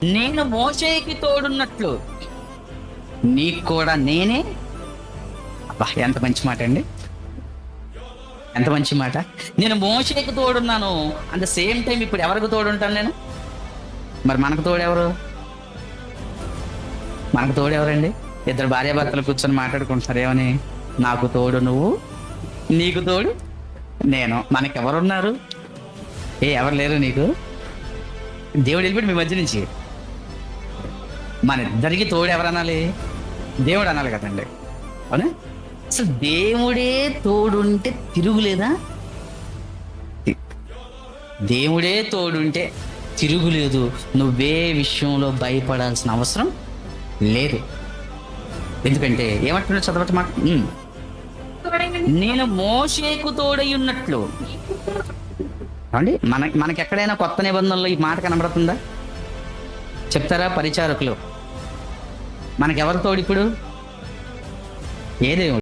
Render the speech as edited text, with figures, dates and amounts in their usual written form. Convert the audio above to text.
నేను మోషేకి తోడున్నట్లు నీకు కూడా నేనే. అబ్బా, ఎంత మంచి మాట అండి, ఎంత మంచి మాట. నేను మోషేకి తోడున్నాను, అట్ ద సేమ్ టైం ఇప్పుడు ఎవరికి తోడుంటాను నేను? మరి మనకు తోడెవరు? మనకు తోడెవరండి? ఇద్దరు భార్యాభర్తలు కూర్చొని మాట్లాడుకుంటున్నారు ఏమని? నాకు తోడు నువ్వు, నీకు తోడు నేను. మనకెవరున్నారు? ఎవరు లేరు నీకు. దేవుడు వెళ్ళిపోయి మీ మధ్య నుంచి. మన ఇద్దరికి తోడు ఎవరు అనాలి? దేవుడు అనాలి కదండి, అవునా? అసలు దేవుడే తోడుంటే తిరుగులేదా? దేవుడే తోడుంటే తిరుగులేదు. నువ్వే విషయంలో భయపడాల్సిన అవసరం లేదు. ఎందుకంటే ఏమంటున్నాడు చదవట మాట, నేను మోషేకు తోడై ఉన్నట్లు. అండి మనకి ఎక్కడైనా కొత్త నిబంధనలో ఈ మాట కనబడుతుందా? చెప్తారా పరిచారకులు? మనకెవరు తోడు ఇప్పుడు? ఏ దేవుడు?